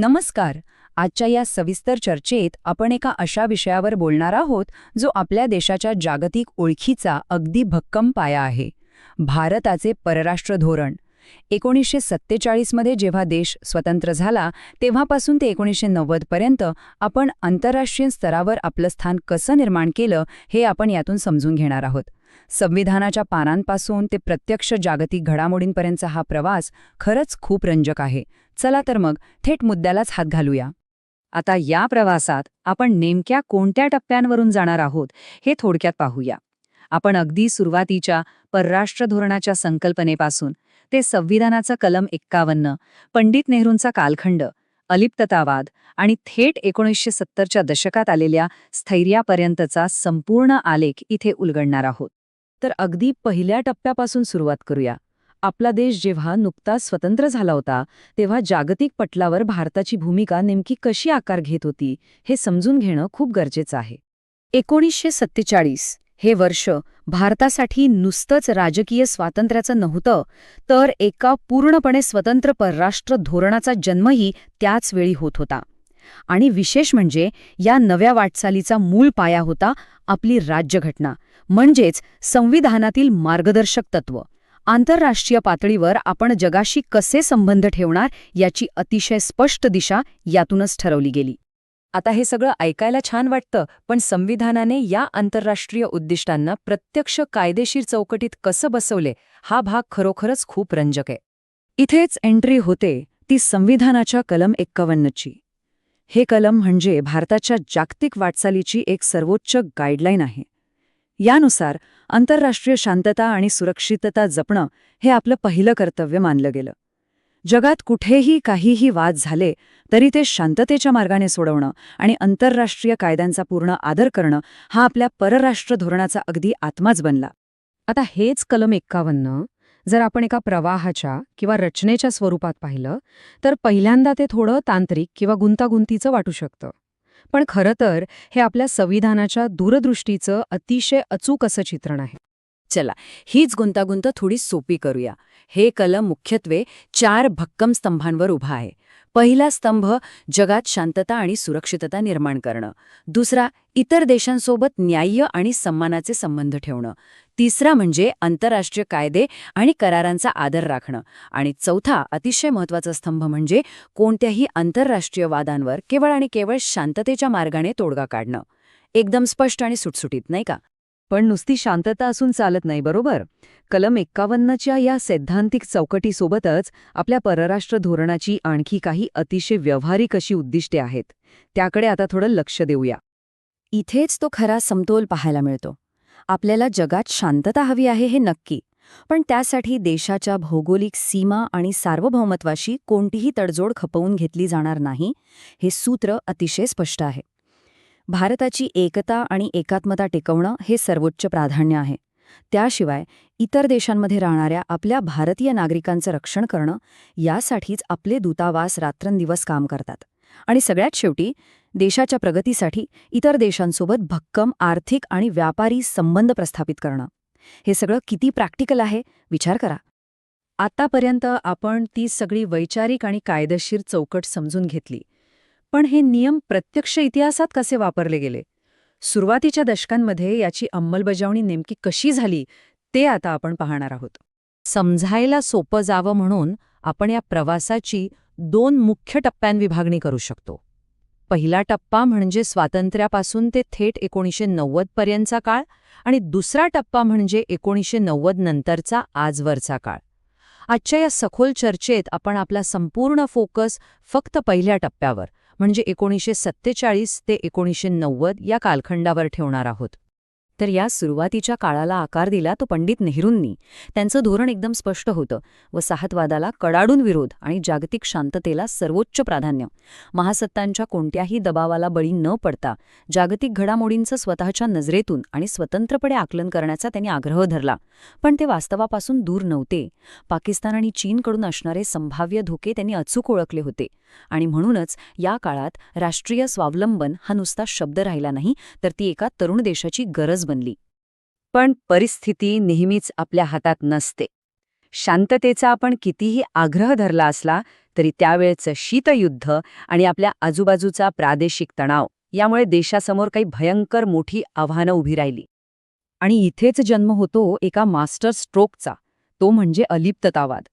नमस्कार. आजच्या या सविस्तर चर्चेत आपण एका अशा विषयावर बोलणार आहोत जो आपल्या देशाच्या जागतिक ओळखीचा अगदी भक्कम पाया आहे. भारताचे परराष्ट्र धोरण. 1947 मध्ये जेव्हा देश स्वतंत्र झाला तेव्हापासून ते 1990 पर्यंत आपण आंतरराष्ट्रीय स्तरावर आपलं स्थान कसं निर्माण केलं हे आपण यातून समजून घेणार आहोत. संविधानाच्या पानांपासून ते प्रत्यक्ष जागतिक घडामोडींपर्यंतचा हा प्रवास खरंच खूप रंजक आहे. चला तर मग थेट मुद्द्यालाच हात घालूया. आता या प्रवासात आपण नेमक्या कोणत्या टप्प्यांवरून जाणार आहोत हे थोडक्यात पाहूया. आपण अगदी सुरुवातीच्या परराष्ट्र धोरणाच्या संकल्पनेपासून ते संविधानाचा कलम 51, पंडित नेहरूंचा कालखंड, अलिप्ततावाद आणि थेट 1970च्या दशकात आलेल्या स्थैर्यापर्यंतचा संपूर्ण आलेख इथे उलगडणार आहोत. तर अगदी पहिल्या टप्प्यापासून सुरुवात करूया. आपला देश जेव्हा नुकताच स्वतंत्र झाला होता तेव्हा जागतिक पटलावर भारताची भूमिका नेमकी कशी आकार घेत होती हे समजून घेणं खूप गरजेचं आहे. 1947 हे वर्ष भारतासाठी नुसतंच राजकीय स्वातंत्र्याचं नव्हतं, तर एका पूर्णपणे स्वतंत्र परराष्ट्र धोरणाचा जन्मही त्याच वेळी होत होता. आणि विशेष म्हणजे या नव्या वाटचालीचा मूळ पाया होता आपली राज्यघटना, म्हणजेच संविधानातील मार्गदर्शक तत्व. आंतरराष्ट्रीय पातळीवर आपण जगाशी कसे संबंध ठेवणार याची अतिशय स्पष्ट दिशा यातूनच ठरवली गेली. आता हे सगळं ऐकायला छान वाटतं, पण संविधानाने या आंतरराष्ट्रीय उद्दिष्टांना प्रत्यक्ष कायदेशीर चौकटीत कसं बसवले हा भाग खरोखरच खूप रंजक आहे. इथेच एंट्री होते ती संविधानाच्या कलम 51ची. हे कलम म्हणजे भारताच्या जागतिक वाटचालीची एक सर्वोच्च गाईडलाईन आहे. यानुसार आंतरराष्ट्रीय शांतता आणि सुरक्षितता जपणं हे आपलं पहिलं कर्तव्य मानलं गेलं. जगात कुठेही काहीही वाद झाले तरी ते शांततेच्या मार्गाने सोडवणं आणि आंतरराष्ट्रीय कायद्यांचा पूर्ण आदर करणं हा आपल्या परराष्ट्र धोरणाचा अगदी आत्माच बनला. आता हेच कलम 51 जर आपण एका प्रवाहाच्या किंवा रचनेच्या स्वरूपात पाहिलं तर पहिल्यांदा ते थोडं तांत्रिक किंवा गुंतागुंतीचं वाटू शकतं. पण खरं तर हे आपल्या संविधानाच्या दूरदृष्टीचं अतिशय अचूक असं चित्रण आहे. चला, हीच गुंतागुंत थोडी सोपी करूया. हे कलम मुख्यत्वे 4 भक्कम स्तंभांवर उभा आहे. पहिला स्तंभ जगात शांतता आणि सुरक्षितता निर्माण करणं. दुसरा इतर देशांसोबत न्याय्य आणि सन्मानाचे संबंध ठेवणं. तिसरा म्हणजे आंतरराष्ट्रीय कायदे आणि करारांचा आदर राखणं. आणि चौथा अतिशय महत्त्वाचा स्तंभ म्हणजे कोणत्याही आंतरराष्ट्रीय वादांवर केवळ आणि केवळ शांततेच्या मार्गाने तोडगा काढणं. एकदम स्पष्ट आणि सुटसुटीत, नाही का? पण नुसती शांतता असून चालत नाही, बरोबर? कलम 51च्या या सैद्धांतिक चौकटीसोबतच आपल्या परराष्ट्र धोरणाची आणखी काही अतिशय व्यावहारिक अशी उद्दिष्टे आहेत. त्याकडे आता थोडं लक्ष देऊया. इथेच तो खरा समतोल पाहायला मिळतो. आपल्याला जगात शांतता हवी आहे हे नक्की, पण त्यासाठी देशाच्या भौगोलिक सीमा आणि सार्वभौमत्वाशी कोणतीही तडजोड खपवून घेतली जाणार नाही, हे सूत्र अतिशय स्पष्ट आहे. भारताची एकता आणि एकात्मता टिकवणं हे सर्वोच्च प्राधान्य आहे. त्याशिवाय इतर देशांमध्ये राहणाऱ्या आपल्या भारतीय नागरिकांचं रक्षण करणं यासाठीच आपले दूतावास रात्रंदिवस काम करतात. आणि सगळ्यात शेवटी देशाच्या प्रगतीसाठी इतर देशांसोबत भक्कम आर्थिक आणि व्यापारी संबंध प्रस्थापित करणं. हे सगळं किती प्रॅक्टिकल आहे विचार करा. आतापर्यंत आपण ती सगळी वैचारिक आणि कायदेशीर चौकट समजून घेतली. पण हे नियम प्रत्यक्ष इतिहासात कसे वापरले गेले, सुरुवातीच्या दशकांमध्ये याची अंमलबजावणी नेमकी कशी झाली ते आता आपण पाहणार आहोत. समजायला सोपं जावं म्हणून आपण या प्रवासाची 2 मुख्य टप्प्यां विभागणी करू शकतो. पहिला टप्पा म्हणजे स्वातंत्र्यापासून ते थेट 1990 पर्यंतचा काळ आणि दुसरा टप्पा म्हणजे 1990 नंतरचा आजवरचा काळ. आजच्या या सखोल चर्चेत आपण आपला संपूर्ण फोकस फक्त पहिल्या टप्प्यावर म्हणजे 1947 ते 1990 या कालखंडावर ठेवणार आहोत. तर या सुरुवातीच्या काळाला आकार दिला तो पंडित नेहरूंनी. त्यांचं धोरण एकदम स्पष्ट होतं. वसाहतवादाला कडाडून विरोध आणि जागतिक शांततेला सर्वोच्च प्राधान्य. महासत्तांच्या कोणत्याही दबावाला बळी न पडता जागतिक घडामोडींचं स्वतःच्या नजरेतून आणि स्वतंत्रपणे आकलन करण्याचा त्यांनी आग्रह धरला. पण ते वास्तवापासून दूर नव्हते. पाकिस्तान आणि चीनकडून असणारे संभाव्य धोके त्यांनी अचूक ओळखले होते. आणि म्हणूनच या काळात राष्ट्रीय स्वावलंबन हा नुसता शब्द राहिला नाही, तर ती एका तरुण देशाची गरज बनली. पण परिस्थिती नेहमीच आपल्या हातात नसते. शांततेचा आपण कितीही आग्रह धरला असला तरी त्यावेळचं शीतयुद्ध आणि आपल्या आजूबाजूचा प्रादेशिक तणाव यामुळे देशासमोर काही भयंकर मोठी आव्हानं उभी राहिली. आणि इथेच जन्म होतो एका मास्टर स्ट्रोकचा, तो म्हणजे अलिप्ततावाद.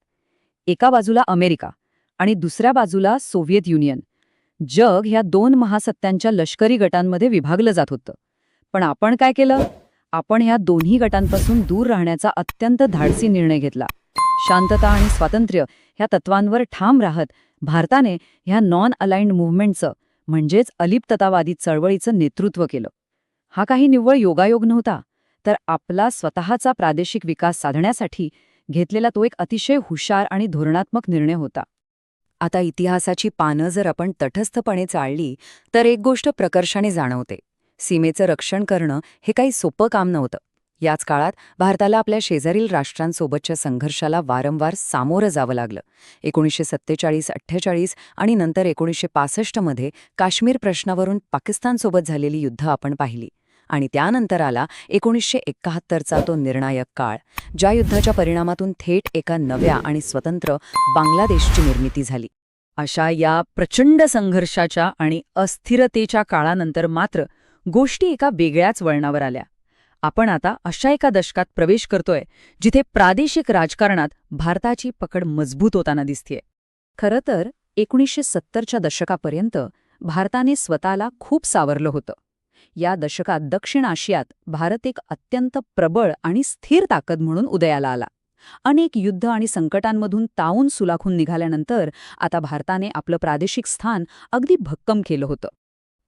एका बाजूला अमेरिका आणि दुसऱ्या बाजूला सोव्हिएत युनियन. जग ह्या दोन महासत्त्यांच्या लष्करी गटांमध्ये विभागलं जात होतं. पण आपण काय केलं? आपण ह्या दोन्ही गटांपासून दूर राहण्याचा अत्यंत धाडसी निर्णय घेतला. शांतता आणि स्वातंत्र्य ह्या तत्वांवर ठाम राहत भारताने ह्या नॉन अलाइन्ड मूव्हमेंटचं म्हणजेच अलिप्ततावादी चळवळीचं नेतृत्व केलं. हा काही निव्वळ योगायोग नव्हता, तर आपला स्वतःचा प्रादेशिक विकास साधण्यासाठी घेतलेला तो एक अतिशय हुशार आणि धोरणात्मक निर्णय होता. आता इतिहासाची पानं जर आपण तटस्थपणे चाळली तर एक गोष्ट प्रकर्षाने जाणवते. सीमेचं रक्षण करणं हे काही सोपं काम नव्हतं. याच काळात भारताला आपल्या शेजारील राष्ट्रांसोबतच्या संघर्षाला वारंवार सामोरं जावं लागलं. 1947-48 आणि नंतर 1965 मध्ये काश्मीर प्रश्नावरून पाकिस्तानसोबत झालेली युद्ध आपण पाहिली. आणि त्यानंतर आला 1971चा तो निर्णायक काळ, ज्या युद्धाच्या परिणामातून थेट एका नव्या आणि स्वतंत्र बांगलादेशची निर्मिती झाली. अशा या प्रचंड संघर्षाच्या आणि अस्थिरतेच्या काळानंतर मात्र गोष्टी एका वेगळ्याच वळणावर आल्या. आपण आता अशा एका दशकात प्रवेश करतोय जिथे प्रादेशिक राजकारणात भारताची पकड मजबूत होताना दिसतेय. खरं तर 1970च्या दशकापर्यंत भारताने स्वतःला खूप सावरलं होतं. या दशकात दक्षिण आशियात भारत एक अत्यंत प्रबळ आणि स्थिर ताकद म्हणून उदयाला आला. अनेक युद्ध आणि संकटांमधून तावून सुलाखून निघाल्यानंतर आता भारताने आपलं प्रादेशिक स्थान अगदी भक्कम केलं होतं.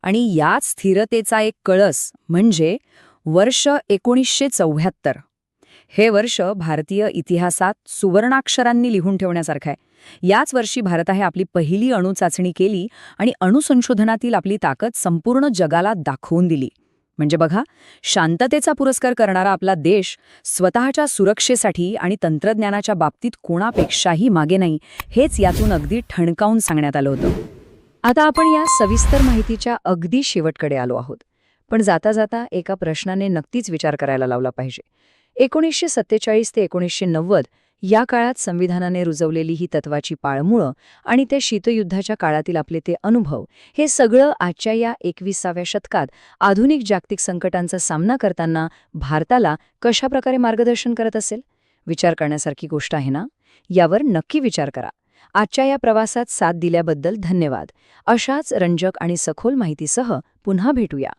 आणि याच स्थिरतेचा एक कळस म्हणजे वर्ष 1974. हे वर्ष भारतीय इतिहासात सुवर्णाक्षरांनी लिहून ठेवण्यासारखं आहे. याच वर्षी भारताने आपली पहिली अणुचाचणी केली आणि अणुसंशोधनातील आपली ताकद संपूर्ण जगाला दाखवून दिली. म्हणजे बघा, शांततेचा पुरस्कार करणारा आपला देश स्वतःच्या सुरक्षेसाठी आणि तंत्रज्ञानाच्या बाबतीत कोणापेक्षाही मागे नाही, हेच यातून अगदी ठणकावून सांगण्यात आलं होतं. आता आपण या सविस्तर माहितीच्या अगदी शेवटकडे आलो आहोत. पण जाता जाता एका प्रश्नाने नक्कीच विचार करायला लावला पाहिजे. 1947 ते 1990 या काळात संविधानाने रुजवलेली ही तत्वाची पाळमुळं आणि त्या शीतयुद्धाच्या काळातील आपले ते अनुभव, हे सगळं आजच्या या 21व्या शतकात आधुनिक जागतिक संकटांचा सामना करताना भारताला कशाप्रकारे मार्गदर्शन करत असेल? विचार करण्यासारखी गोष्ट आहे ना? यावर नक्की विचार करा. आजच्या या प्रवासात साथ दिल्याबद्दल धन्यवाद. अशाच रंजक आणि सखोल माहितीसह पुन्हा भेटूया.